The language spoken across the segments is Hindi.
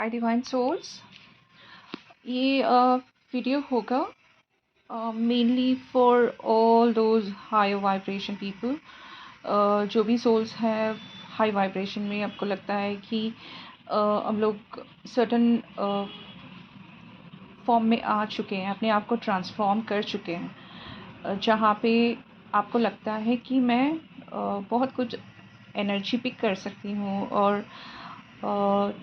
हाय डिवाइन सोल्स। ये वीडियो होगा mainly for all those high vibration people. जो भी सोल्स हैं हाई वाइब्रेशन में, आपको लगता है कि हम लोग सर्टन फॉर्म में आ चुके हैं, अपने आप को ट्रांसफॉर्म कर चुके हैं, जहाँ पे आपको लगता है कि मैं बहुत कुछ एनर्जी पिक कर सकती हूँ और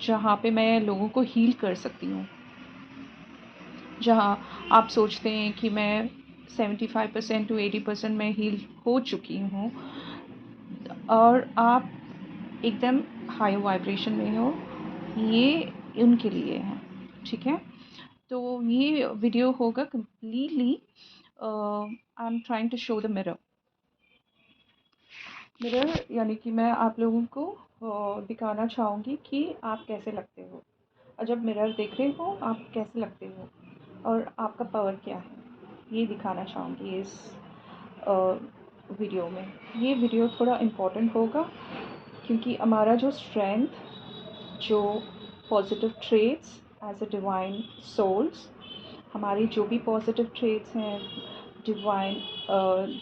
जहाँ पे मैं लोगों को हील कर सकती हूँ। जहाँ आप सोचते हैं कि मैं 75% to 80% में हील हो चुकी हूँ और आप एकदम हाई वाइब्रेशन में हो, ये उनके लिए है। ठीक है, तो ये वीडियो होगा completely I am trying to show the mirror. यानी कि मैं आप लोगों को दिखाना चाहूँगी कि आप कैसे लगते हो, और जब मिरर देख रहे हो आप कैसे लगते हो और आपका पावर क्या है, ये दिखाना चाहूँगी इस वीडियो में। ये वीडियो थोड़ा इम्पोर्टेंट होगा क्योंकि हमारा जो स्ट्रेंथ, जो positive traits as a divine souls, हमारी जो भी पॉजिटिव ट्रेट्स हैं डिवाइन,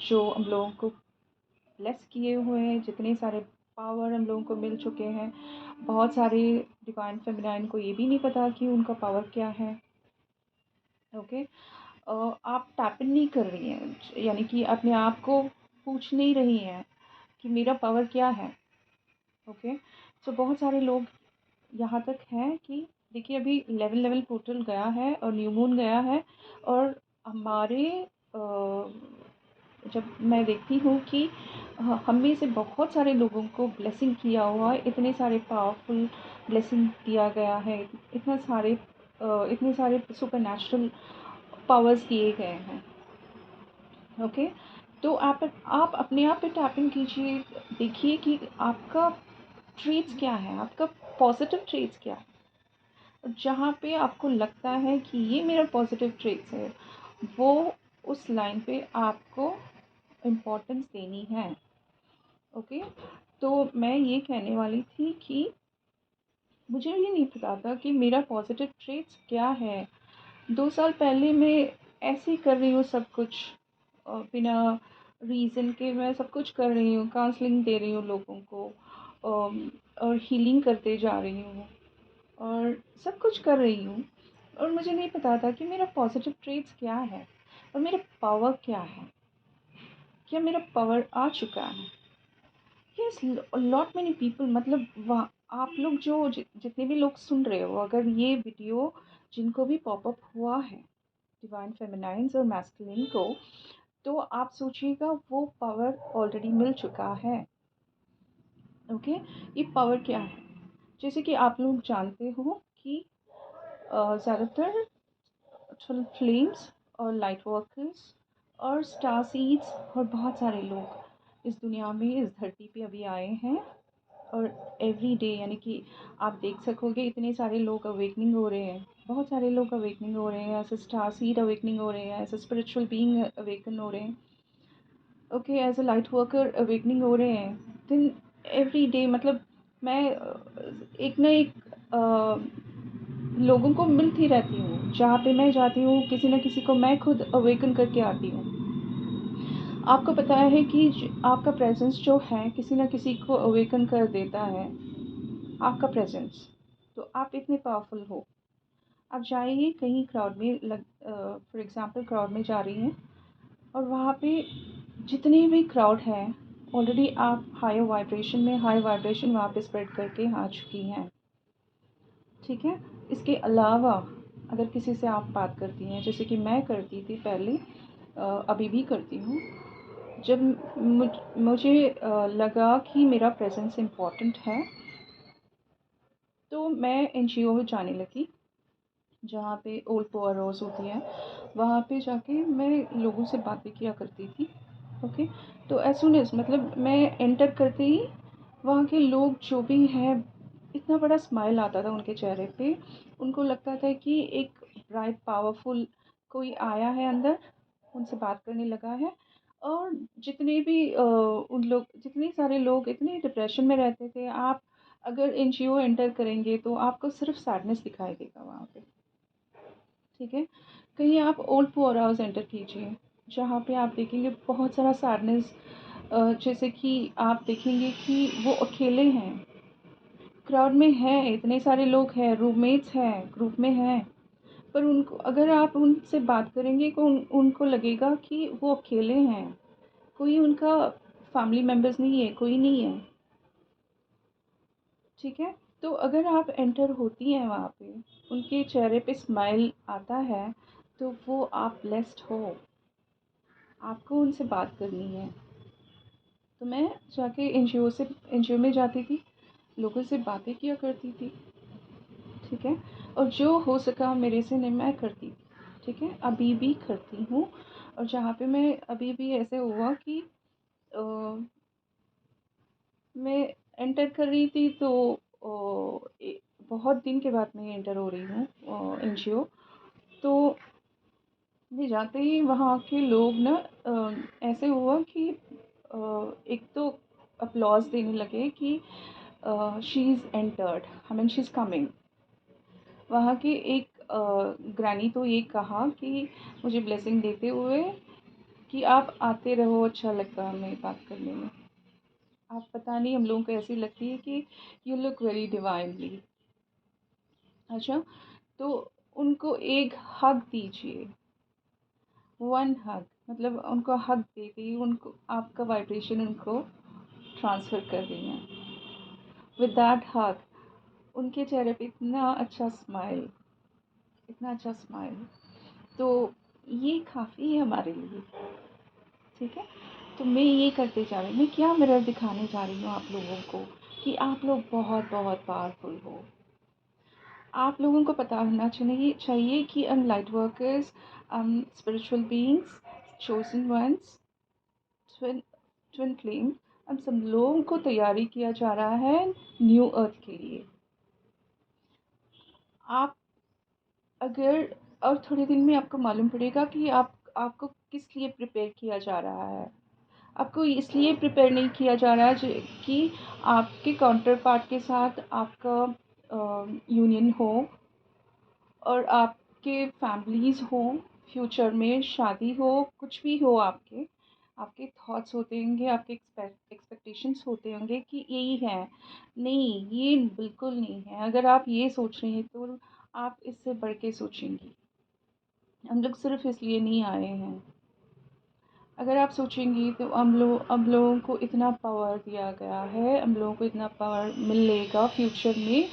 जो हम लोगों को ब्लेस किए हुए हैं, जितने सारे पावर हम लोगों को मिल चुके हैं। बहुत सारे डिवाइन फेमिनाइन को ये भी नहीं पता कि उनका पावर क्या है। ओके, आप टैप इन नहीं कर रही हैं, यानी कि अपने आप को पूछ नहीं रही हैं कि मेरा पावर क्या है। ओके, सो बहुत सारे लोग यहाँ तक हैं कि देखिए अभी 11 पोर्टल गया है और न्यू मून गया है, और हमारे जब मैं देखती हूँ कि हम में से बहुत सारे लोगों को ब्लेसिंग किया हुआ है, इतने सारे पावरफुल ब्लेसिंग दिया गया है, इतने सारे सुपर नेचुरल पावर्स दिए गए हैं। ओके, तो आप अपने आप पे टैपिंग कीजिए, देखिए कि आपका ट्रेट्स क्या है, आपका पॉजिटिव ट्रेट्स क्या है। जहाँ पे आपको लगता है कि ये मेरा पॉजिटिव ट्रेट्स है, वो उस लाइन पे आपको इम्पोर्टेंस देनी है। ओके, तो मैं ये कहने वाली थी कि मुझे ये नहीं पता था कि मेरा पॉजिटिव ट्रेट्स क्या है। 2 साल पहले मैं ऐसे ही कर रही हूँ सब कुछ, बिना रीज़न के मैं सब कुछ कर रही हूँ, काउंसलिंग दे रही हूँ लोगों को, और हीलिंग करते जा रही हूँ और सब कुछ कर रही हूँ, और मुझे नहीं पता था कि मेरा पॉजिटिव ट्रेट्स क्या है और मेरा पावर क्या है। क्या मेरा पावर आ चुका है? यस, लॉट मैनी पीपल, मतलब वहाँ आप लोग जो जितने भी लोग सुन रहे हो, अगर ये वीडियो जिनको भी पॉपअप हुआ है डिवाइन फेमिनाइन्स और मैस्कुलिन को, तो आप सोचिएगा वो पावर ऑलरेडी मिल चुका है। ओके, ये पावर क्या है? जैसे कि आप लोग जानते हो कि ज़्यादातर फ्लेम्स और लाइट वर्कर्स और स्टार सीड्स और बहुत सारे लोग इस दुनिया में, इस धरती पे अभी आए हैं, और एवरी डे यानी कि आप देख सकोगे इतने सारे लोग अवेकनिंग हो रहे हैं, बहुत सारे लोग अवेकनिंग हो रहे हैं, ऐसे स्टार सीड अवेकनिंग हो रहे हैं, ऐसे स्पिरिचुअल बीइंग अवेकन हो रहे हैं। Okay, as a light worker awakening हो रहे हैं। दिन एवरी डे, मतलब मैं एक ना एक लोगों को मिलती रहती हूँ, जहाँ पे मैं जाती हूँ किसी न किसी को मैं खुद अवेकन करके आती हूँ। आपको पता है कि आपका प्रेजेंस जो है किसी न किसी को अवेकन कर देता है, आपका प्रेजेंस। तो आप इतने पावरफुल हो। आप जाइए कहीं क्राउड में, फॉर एग्जांपल क्राउड में जा रही हैं, और वहाँ पे जितने भी क्राउड हैं ऑलरेडी आप हाई वाइब्रेशन में, हाई वाइब्रेशन वहाँ पे स्प्रेड करके आ चुकी हैं। ठीक है, इसके अलावा अगर किसी से आप बात करती हैं, जैसे कि मैं करती थी पहले, अभी भी करती हूँ, जब मुझे लगा कि मेरा प्रेजेंस इम्पॉर्टेंट है, तो मैं एनजीओ में जाने लगी, जहाँ पे ओल्ड पुअर रोज़ होती हैं, वहाँ पे जाके मैं लोगों से बातें किया करती थी। ओके, तो एज सुन एज, मतलब मैं एंटर करते ही वहाँ के लोग जो भी हैं, इतना बड़ा स्माइल आता था उनके चेहरे पे। उनको लगता था कि एक ब्राइट पावरफुल कोई आया है अंदर, उनसे बात करने लगा है। और जितने भी जितने सारे लोग इतने डिप्रेशन में रहते थे, आप अगर एनजीओ एंटर करेंगे तो आपको सिर्फ सैडनेस दिखाई देगा वहाँ पे, ठीक है। कहीं आप ओल्ड पुअर हाउस एंटर कीजिए, जहाँ पे आप देखेंगे बहुत सारा सैडनेस, जैसे कि आप देखेंगे कि वो अकेले हैं, क्राउड में हैं, इतने सारे लोग हैं, रूममेट्स हैं, ग्रुप में हैं, पर उनको अगर आप उनसे बात करेंगे तो उनको लगेगा कि वो अकेले हैं, कोई उनका फैमिली मेम्बर्स नहीं है, कोई नहीं है, ठीक है। तो अगर आप एंटर होती हैं वहाँ पे, उनके चेहरे पे स्माइल आता है, तो वो आप ब्लेस्ड हो, आपको उनसे बात करनी है। तो मैं जाके एनजीओ में जाती थी, लोगों से बातें किया करती थी, ठीक है। और जो हो सका मेरे से, नहीं मैं करती थी, ठीक है, अभी भी करती हूँ। और जहाँ पे मैं अभी भी ऐसे हुआ कि अ, मैं एंटर कर रही थी तो बहुत दिन के बाद मैं एंटर हो रही हूँ एनजीओ। तो मैं जाते ही वहाँ के लोग ना, ऐसे हुआ कि एक तो अपलॉज देने लगे कि she is entered, I mean she is coming. वहाँ की एक ग्रैनी तो ये कहा कि मुझे ब्लेसिंग देते हुए कि आप आते रहो, अच्छा लगता है हमें बात करने में। आप पता नहीं हम लोगों को ऐसी लगती है कि यू लुक वेरी डिवाइनली। अच्छा, तो उनको एक हग दीजिए, वन हग, मतलब उनको हग देके ही उनको आपका वाइब्रेशन उनको ट्रांसफ़र कर रही हैं। विद दैट हग उनके चेहरे पे इतना अच्छा स्माइल, इतना अच्छा स्माइल, तो ये काफ़ी है हमारे लिए, ठीक है। तो मैं ये करते जा रही हूँ, मैं क्या मिरर दिखाने जा रही हूँ आप लोगों को कि आप लोग बहुत बहुत पावरफुल हो। आप लोगों को पता होना चाहिए कि हम लाइट वर्कर्स, हम spiritual beings, chosen ones, twin twin flame, हम सब लोगों को तैयारी किया जा रहा है न्यू अर्थ के लिए। आप अगर और थोड़े दिन में आपको मालूम पड़ेगा कि आपको किस लिए प्रिपेयर किया जा रहा है। आपको इसलिए प्रिपेयर नहीं किया जा रहा है कि आपके काउंटर पार्ट के साथ आपका यूनियन हो और आपके फैमिलीज़ हो, फ्यूचर में शादी हो, कुछ भी हो, आपके आपके थॉट्स होते होंगे, आपके एक्सपेक्टेशंस होते होंगे कि यही है। नहीं, ये बिल्कुल नहीं है। अगर आप ये सोच रही हैं तो आप इससे बढ़ के सोचेंगी। हम लोग सिर्फ इसलिए नहीं आए हैं। अगर आप सोचेंगी तो हम लोगों को इतना पावर दिया गया है, हम लोगों को इतना पावर मिलेगा फ्यूचर में,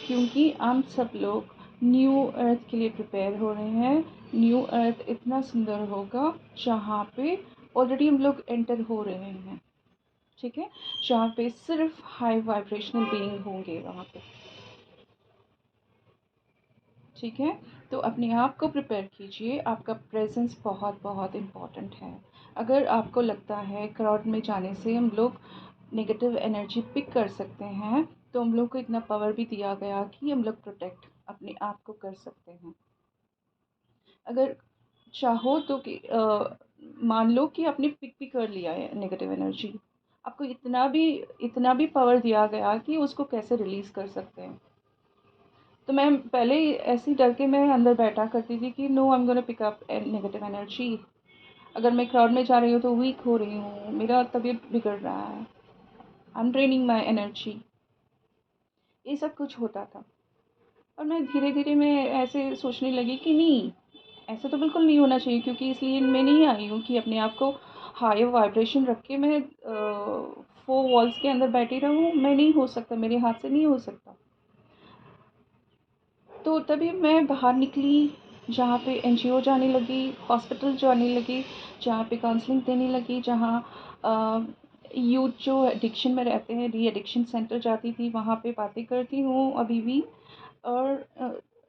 क्योंकि हम सब लोग न्यू अर्थ के लिए प्रिपेयर हो रहे हैं। न्यू अर्थ इतना सुंदर होगा जहाँ पे ऑलरेडी हम लोग एंटर हो रहे हैं, ठीक है, जहाँ पे सिर्फ हाई वाइब्रेशनल बीइंग होंगे वहाँ पे, ठीक है। तो अपने आप को प्रिपेयर कीजिए, आपका प्रेजेंस बहुत बहुत इम्पॉर्टेंट है। अगर आपको लगता है क्राउड में जाने से हम लोग नेगेटिव एनर्जी पिक कर सकते हैं, तो हम लोग को इतना पावर भी दिया गया कि हम लोग प्रोटेक्ट अपने आप को कर सकते हैं। अगर चाहो तो कि मान लो कि आपने पिक भी कर लिया है नेगेटिव एनर्जी, आपको इतना भी पावर दिया गया कि उसको कैसे रिलीज़ कर सकते हैं। तो मैं पहले ऐसे ही डर के मैं अंदर बैठा करती थी कि no, I am gonna pick up negative energy. अगर मैं क्राउड में जा रही हूँ तो वीक हो रही हूँ, मेरा तबीयत बिगड़ रहा है, I am draining my energy, ये सब कुछ होता था। और मैं धीरे धीरे मैं ऐसे सोचने लगी कि नहीं, ऐसा तो बिल्कुल नहीं होना चाहिए, क्योंकि इसलिए मैं नहीं आई हूँ कि अपने आप को हाई वाइब्रेशन रख के मैं 4 वॉल्स के अंदर बैठी रहूँ। मैं नहीं हो सकता, मेरे हाथ से नहीं हो सकता। तो तभी मैं बाहर निकली, जहाँ पे एनजीओ जाने लगी, हॉस्पिटल जाने लगी, जहाँ पे काउंसलिंग देने लगी, जहाँ यूथ जो एडिक्शन में रहते हैं, री एडिक्शन सेंटर जाती थी, वहाँ पे बातें करती हूँ अभी भी। और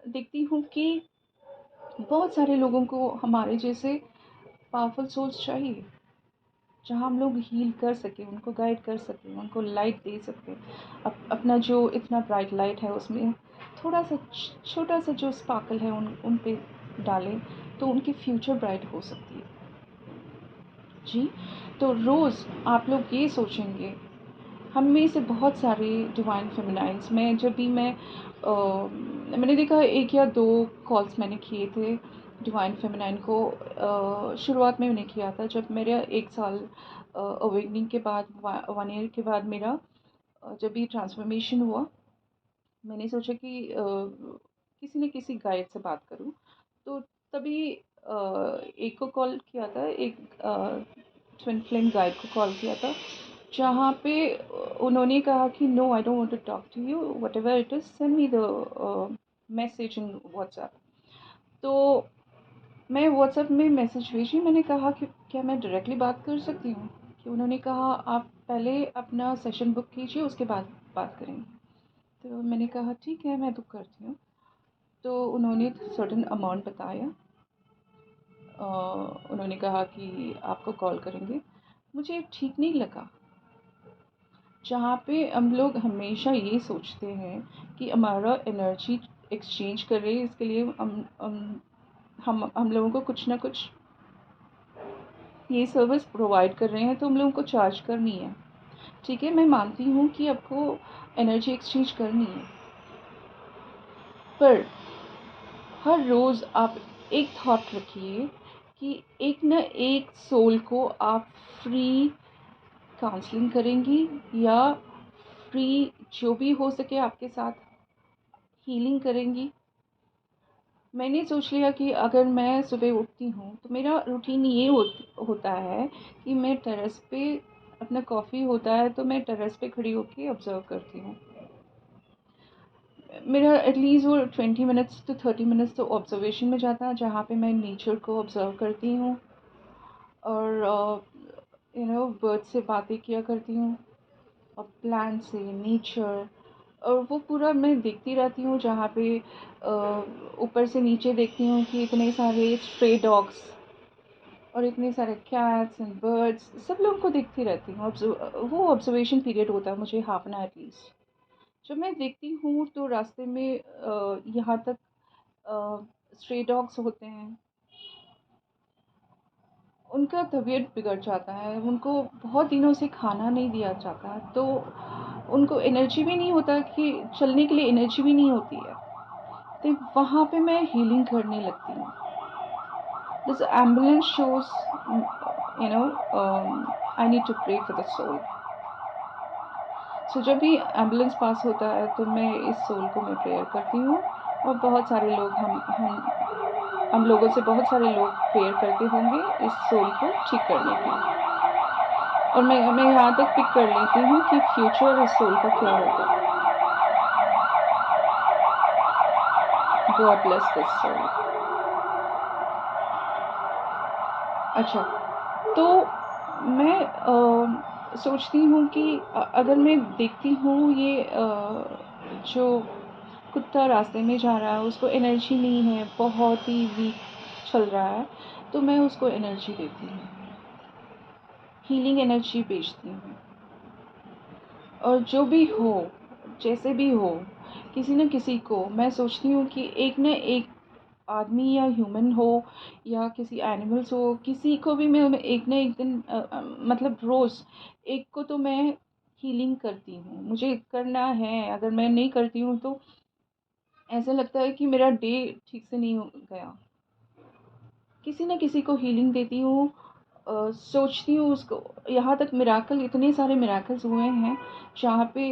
देखती हूँ कि बहुत सारे लोगों को हमारे जैसे पावरफुल सोल्स चाहिए, जहाँ हम लोग हील कर सकें, उनको गाइड कर सकें, उनको लाइट दे सकें। अपना जो इतना ब्राइट लाइट है उसमें थोड़ा सा छोटा सा जो स्पार्कल है उन पे डालें, तो उनकी फ्यूचर ब्राइट हो सकती है। जी, तो रोज़ आप लोग ये सोचेंगे हम में से बहुत सारे डिवाइन फेमिनाइन्स में जब भी मैंने देखा 1 या 2 कॉल्स मैंने किए थे डिवाइन फेमिनाइन को। शुरुआत में मैंने किया था जब मेरा 1 साल अवेकनिंग के बाद 1 ईयर के बाद मेरा जब भी ट्रांसफॉर्मेशन हुआ, मैंने सोचा कि किसी न किसी गाइड से बात करूं। तो तभी एक को कॉल किया था, एक ट्विन फ्लेम गाइड को कॉल किया था, जहाँ पे उन्होंने कहा कि no I don't want to talk to you, whatever it is send me the message in WhatsApp. तो मैं व्हाट्सएप में मैसेज भेजी, मैंने कहा कि क्या मैं डायरेक्टली बात कर सकती हूँ? कि उन्होंने कहा आप पहले अपना सेशन बुक कीजिए, उसके बाद बात करेंगे। तो मैंने कहा ठीक है, मैं बुक करती हूँ। तो उन्होंने सर्टेन अमाउंट बताया। उन्होंने कहा कि आपको कॉल करेंगे। मुझे ठीक नहीं लगा, जहाँ पे हम लोग हमेशा ये सोचते हैं कि हमारा एनर्जी एक्सचेंज कर रहे हैं, इसके लिए हम लोगों को कुछ ना कुछ ये सर्विस प्रोवाइड कर रहे हैं, तो हम लोगों को चार्ज करनी है। ठीक है, मैं मानती हूँ कि आपको एनर्जी एक्सचेंज करनी है, पर हर रोज़ आप एक थॉट रखिए कि एक न एक सोल को आप फ्री काउंसलिंग करेंगी, या फ्री जो भी हो सके आपके साथ हीलिंग करेंगी। मैंने सोच लिया कि अगर मैं सुबह उठती हूँ तो मेरा रूटीन ये होता है कि मैं टेरेस पे, अपना कॉफ़ी होता है तो मैं टेरेस पे खड़ी होके ऑब्ज़र्व करती हूँ। मेरा एटलीस्ट वो 20 मिनट्स टू 30 मिनट्स तो ऑब्जर्वेशन में जाता है, जहाँ पे मैं नेचर को ऑब्ज़र्व करती हूँ और बर्ड से बातें किया करती हूँ, और प्लांट से, नेचर, और वो पूरा मैं देखती रहती हूँ, जहाँ पे ऊपर से नीचे देखती हूँ कि इतने सारे स्ट्रे डॉग्स और इतने सारे कैट्स एंड बर्ड्स, सब लोगों को देखती रहती हूँ। वो ऑब्जर्वेशन पीरियड होता है मुझे, हाफ एन आवर एटलीस्ट। जब मैं देखती हूँ तो रास्ते में यहाँ तक स्ट्रे डॉग्स होते हैं, उनका तबीयत बिगड़ जाता है, उनको बहुत दिनों से खाना नहीं दिया जाता, तो उनको एनर्जी भी नहीं होता, कि चलने के लिए एनर्जी भी नहीं होती है। तो वहाँ पे मैं हीलिंग करने लगती हूँ। This ambulance shows I need to pray for the soul. So जब भी एम्बुलेंस पास होता है तो मैं इस सोल को मैं प्रेयर करती हूँ, और बहुत सारे लोग हम लोगों से बहुत सारे लोग प्रेयर करते होंगे इस सोल को ठीक करने की। और मैं यहाँ तक पिक कर लेती हूँ कि फ्यूचर इस सोल का क्या होगा। God bless this soul. अच्छा, तो मैं सोचती हूँ कि अगर मैं देखती हूँ ये जो कुत्ता रास्ते में जा रहा है, उसको एनर्जी नहीं है, बहुत ही वीक चल रहा है, तो मैं उसको एनर्जी देती हूँ, हीलिंग एनर्जी भेजती हूँ। और जो भी हो, जैसे भी हो, किसी न किसी को मैं सोचती हूँ कि एक न एक आदमी या ह्यूमन हो या किसी एनिमल्स हो, किसी को भी मैं एक न एक दिन मतलब रोज़ एक को तो मैं हीलिंग करती हूँ, मुझे करना है। अगर मैं नहीं करती हूँ तो ऐसा लगता है कि मेरा डे ठीक से नहीं हो गया। किसी न किसी को हीलिंग देती हूँ, सोचती हूँ उसको। यहाँ तक मिराकल, इतने सारे मिराकल्स हुए हैं जहाँ पे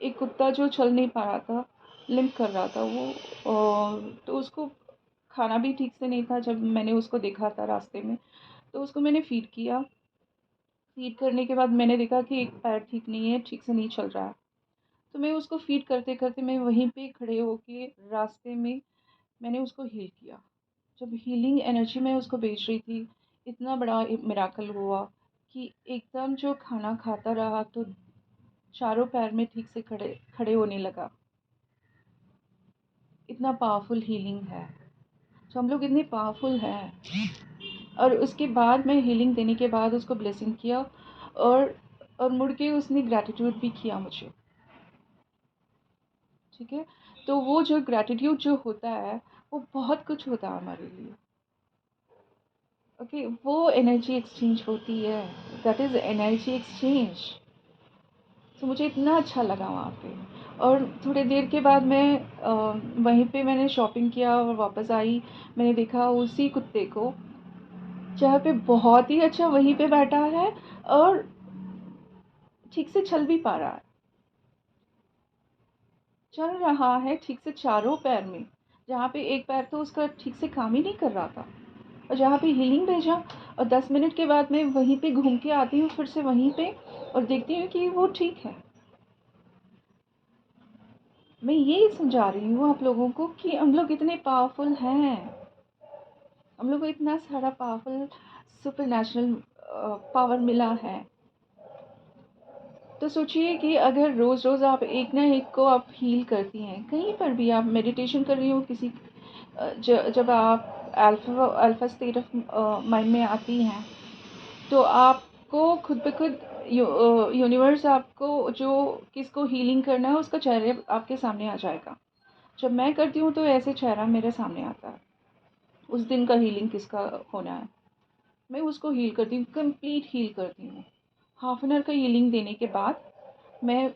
एक कुत्ता जो चल नहीं पा रहा था, लिम्प कर रहा था वो, तो उसको खाना भी ठीक से नहीं था। जब मैंने उसको देखा था रास्ते में, तो उसको मैंने फ़ीड किया। फ़ीड करने के बाद मैंने देखा कि एक पैर ठीक नहीं है, ठीक से नहीं चल रहा है। तो मैं उसको फ़ीड करते-करते मैं वहीं पे खड़े होके रास्ते में मैंने उसको हील किया। जब हीलिंग एनर्जी मैं उसको भेज रही थी, इतना बड़ा मिराकल हुआ कि एकदम जो खाना खाता रहा तो चारों पैर में ठीक से खड़े खड़े होने लगा। इतना पावरफुल हीलिंग है। तो हम लोग इतने पावरफुल हैं। और उसके बाद मैं हीलिंग देने के बाद उसको ब्लेसिंग किया, और मुड़ के उसने ग्रैटिट्यूड भी किया मुझे। ठीक है? तो वो जो ग्रैटिट्यूड जो होता है, वो बहुत कुछ होता है हमारे लिए। ओके, वो एनर्जी एक्सचेंज होती है। That is energy exchange. तो मुझे इतना अच्छा लगा वहाँ पे। और थोड़ी देर के बाद मैं वहीं पे मैंने शॉपिंग किया और वापस आई। मैंने देखा उसी कुत्ते को जहाँ पे बहुत ही अच्छा वहीं पे बैठा है और ठीक से चल भी पा रहा है, चल रहा है ठीक से चारों पैर में, जहाँ पे एक पैर तो उसका ठीक से काम ही नहीं कर रहा था। और जहाँ पे हीलिंग भेजा और 10 मिनट के बाद मैं वहीं पे घूम के आती हूँ फिर से वहीं पे और देखती हूँ कि वो ठीक है। मैं यही समझा रही हूँ आप लोगों को कि हम लोग इतने पावरफुल हैं, हम लोग को इतना सारा पावरफुल सुपर नेचुरल पावर मिला है। तो सोचिए कि अगर रोज़ रोज़ आप एक ना एक को आप हील करती हैं, कहीं पर भी आप मेडिटेशन कर रही हो किसी जब आप अल्फा स्टेट ऑफ माइंड में आती हैं तो आपको खुद ब खुद यूनिवर्स आपको जो किसको हीलिंग करना है उसका चेहरे आपके सामने आ जाएगा। जब मैं करती हूँ तो ऐसे चेहरा मेरे सामने आता है, उस दिन का हीलिंग किसका होना है मैं उसको हील करती हूँ, कंप्लीट हील करती हूँ। हाफ एन आवर का हीलिंग देने के बाद मैं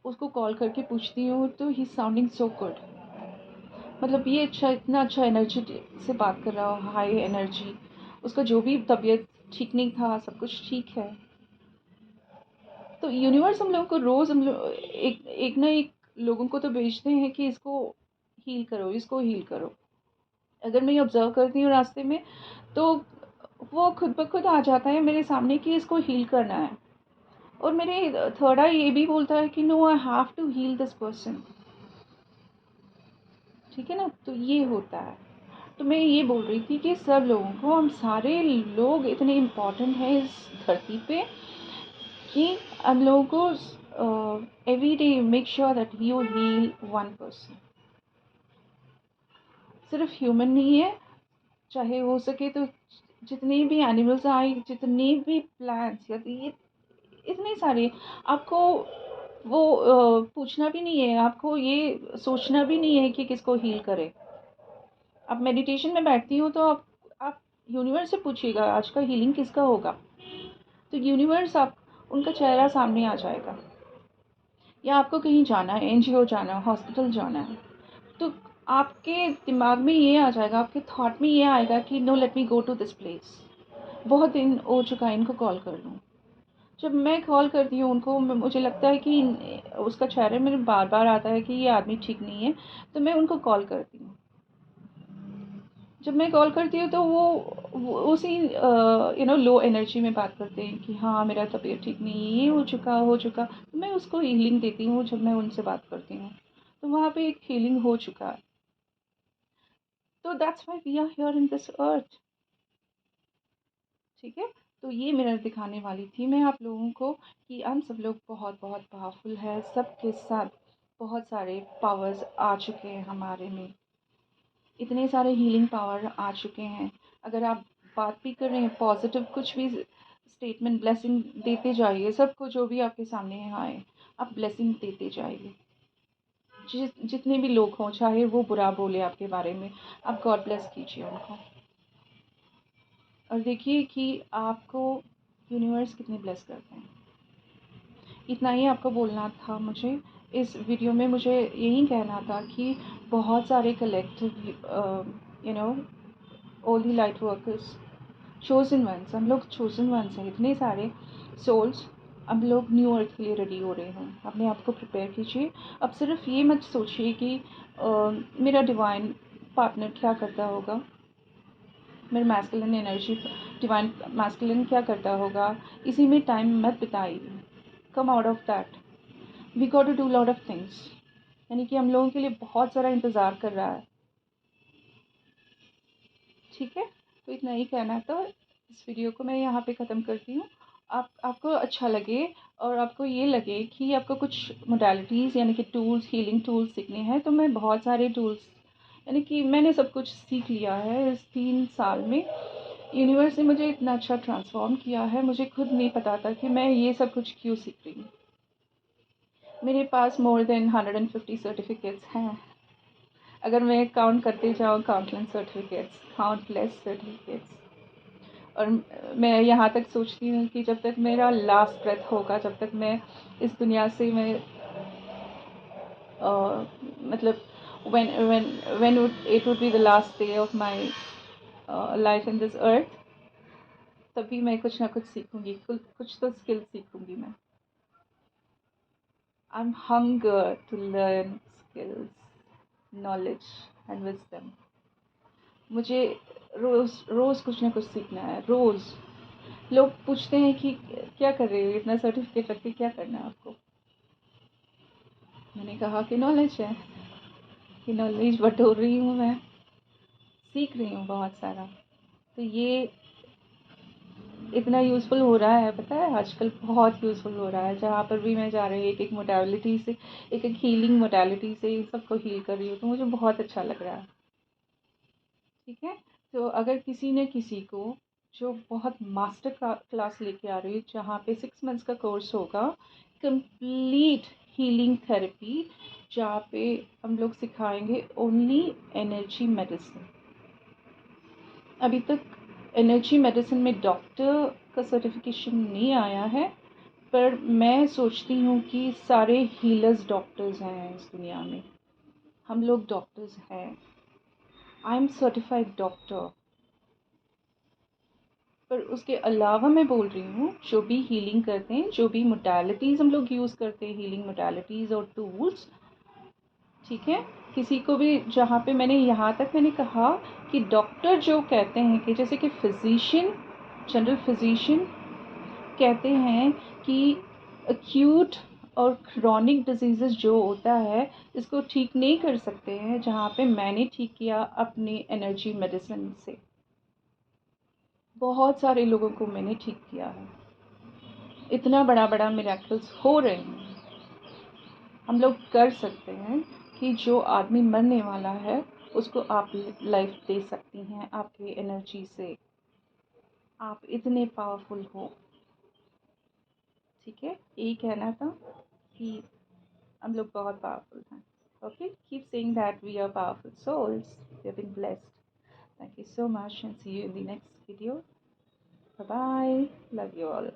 उसको कॉल करके पूछती हूँ तो ही साउंडिंग सो गुड, मतलब ये अच्छा इतना अच्छा एनर्जी से बात कर रहा हो, हाई एनर्जी। उसका जो भी तबीयत ठीक नहीं था सब कुछ ठीक है। तो यूनिवर्स हम लोगों को रोज़ हम लोग एक ना एक लोगों को तो भेजते हैं कि इसको हील करो, इसको हील करो। अगर मैं ये ऑब्ज़र्व करती हूँ रास्ते में तो वो खुद ब खुद आ जाता है मेरे सामने कि इसको हील करना है। और मेरे थर्ड आई ये भी बोलता है कि no I have to heal this person. ठीक है ना, तो ये होता है। तो मैं ये बोल रही थी कि सब लोगों को, हम सारे लोग इतने इम्पोर्टेंट हैं इस धरती पे कि हम लोगों को every day make sure that you heal one person. सिर्फ ह्यूमन नहीं है, चाहे हो सके तो जितने भी एनिमल्स आए, जितने भी प्लांट्स या ये इतने सारे, आपको वो पूछना भी नहीं है, आपको ये सोचना भी नहीं है कि किसको हील करे। आप मेडिटेशन में बैठती हो तो आप यूनिवर्स से पूछिएगा आज का हीलिंग किसका होगा, तो यूनिवर्स आप उनका चेहरा सामने आ जाएगा। या आपको कहीं जाना है, एनजीओ जाना है, हॉस्पिटल जाना है, तो आपके दिमाग में ये आ जाएगा, आपके थॉट में ये आएगा कि no let me go to this place, बहुत दिन हो चुका है इनको कॉल कर लूँ। जब मैं कॉल करती हूँ उनको, मुझे लगता है कि उसका चेहरे मेरे बार बार आता है कि ये आदमी ठीक नहीं है, तो मैं उनको कॉल करती हूँ। जब मैं कॉल करती हूँ तो वो उसी लो एनर्जी में बात करते हैं कि हाँ मेरा तबीयत ठीक नहीं है, ये हो चुका, तो मैं उसको हीलिंग देती हूँ जब मैं उनसे बात करती हूँ। तो वहाँ पे एक हीलिंग हो चुका है। तो that's why we are here in this earth. ठीक है, तो ये मिरर दिखाने वाली थी मैं आप लोगों को कि हम सब लोग बहुत बहुत पावरफुल है, सबके साथ बहुत सारे पावर्स आ चुके हैं हमारे में, इतने सारे हीलिंग पावर आ चुके हैं। अगर आप बात भी कर रहे हैं पॉजिटिव कुछ भी स्टेटमेंट, ब्लेसिंग देते जाइए सबको, जो भी आपके सामने आए आप ब्लेसिंग देते जाइए। जितने भी लोग हों, चाहे वो बुरा बोले आपके बारे में, आप गॉड ब्लेस कीजिए उनको और देखिए कि आपको यूनिवर्स कितने ब्लेस करते हैं। इतना ही आपको बोलना था मुझे इस वीडियो में। मुझे यही कहना था कि बहुत सारे collective you know all the light workers, chosen ones, हम लोग चोजन वंस हैं, इतने सारे सोल्स। अब लोग न्यू अर्थ के लिए रेडी हो रहे हैं, अपने आप को प्रिपेयर कीजिए। अब सिर्फ ये मत सोचिए कि मेरा डिवाइन पार्टनर क्या करता होगा, मेरे मैस्कुलिन एनर्जी डिवाइन मैस्कुलिन क्या करता होगा, इसी में टाइम मत बिताइए। Come out of that, we got to do lot of things, यानी कि हम लोगों के लिए बहुत सारा इंतज़ार कर रहा है। ठीक है, तो इतना ही कहना था। इस वीडियो को मैं यहाँ पे ख़त्म करती हूँ। आपको अच्छा लगे और आपको ये लगे कि आपको कुछ मोडालिटीज़ यानी कि टूल्स, हीलिंग टूल्स सीखने हैं, तो मैं बहुत सारे टूल्स, यानी कि मैंने सब कुछ सीख लिया है इस 3 साल में। यूनिवर्स ने मुझे इतना अच्छा ट्रांसफॉर्म किया है, मुझे खुद नहीं पता था कि मैं ये सब कुछ क्यों सीख रही हूँ। मेरे पास मोर देन 150 सर्टिफिकेट्स हैं, अगर मैं काउंट करते जाऊँ, काउंटलेस सर्टिफिकेट्स। और मैं यहाँ तक सोचती हूँ कि जब तक मेरा लास्ट ब्रेथ होगा, जब तक मैं इस दुनिया से मैं मतलब when it would be the last day of my life in this earth, तभी मैं कुछ ना कुछ सीखूंगी, कुछ तो स्किल सीखूंगी मैं. I'm hunger to learn skills, knowledge and wisdom. मुझे रोज रोज कुछ ना कुछ सीखना है, रोज. लोग पूछते हैं कि क्या कर रहे हो, इतना सर्टिफिकेट रख के क्या करना है आपको. मैंने कहा कि नॉलेज है, कि नॉलेज बटोर रही हूँ मैं, सीख रही हूँ बहुत सारा. तो ये इतना यूज़फुल हो रहा है, पता है, आजकल बहुत यूज़फुल हो रहा है. जहाँ पर भी मैं जा रही हूँ, एक एक मोडालिटी से, एक एक हीलिंग मोडालिटी से इन सबको हील कर रही हूँ, तो मुझे बहुत अच्छा लग रहा है. ठीक है. तो अगर किसी ने किसी को, जो बहुत मास्टर क्लास लेके आ रही है, जहाँ पे 6 मंथ्स का कोर्स होगा, कंप्लीट हीलिंग थेरेपी, जहाँ पे हम लोग सिखाएंगे ओनली एनर्जी मेडिसिन. अभी तक एनर्जी मेडिसिन में डॉक्टर का सर्टिफिकेशन नहीं आया है, पर मैं सोचती हूँ कि सारे हीलर्स डॉक्टर्स हैं इस दुनिया में. हम लोग डॉक्टर्स हैं. I am certified doctor. पर उसके अलावा मैं बोल रही हूँ, जो भी हीलिंग करते हैं, जो भी मोडालिटीज़ हम लोग यूज़ करते हैं, हीलिंग मोडालिटीज़ और टूल्स, ठीक है, किसी को भी, जहाँ पे मैंने यहाँ तक मैंने कहा कि डॉक्टर जो कहते हैं कि जैसे कि फिजिशियन, जनरल फिजिशियन कहते हैं कि एक्यूट और क्रॉनिक डिजीज़ जो होता है, इसको ठीक नहीं कर सकते हैं, जहाँ पे मैंने ठीक किया अपनी एनर्जी मेडिसिन से. बहुत सारे लोगों को मैंने ठीक किया है. इतना बड़ा बड़ा मिरेकल्स हो रहे हैं. हम लोग कर सकते हैं कि जो आदमी मरने वाला है, उसको आप लाइफ दे सकती हैं आपकी एनर्जी से. आप इतने पावरफुल हो. ठीक है, यही कहना था कि हम लोग बहुत पावरफुल हैं. Okay, keep saying that we are powerful souls. We have been blessed. Thank you so much and see you in the next video. Bye bye. Love you all.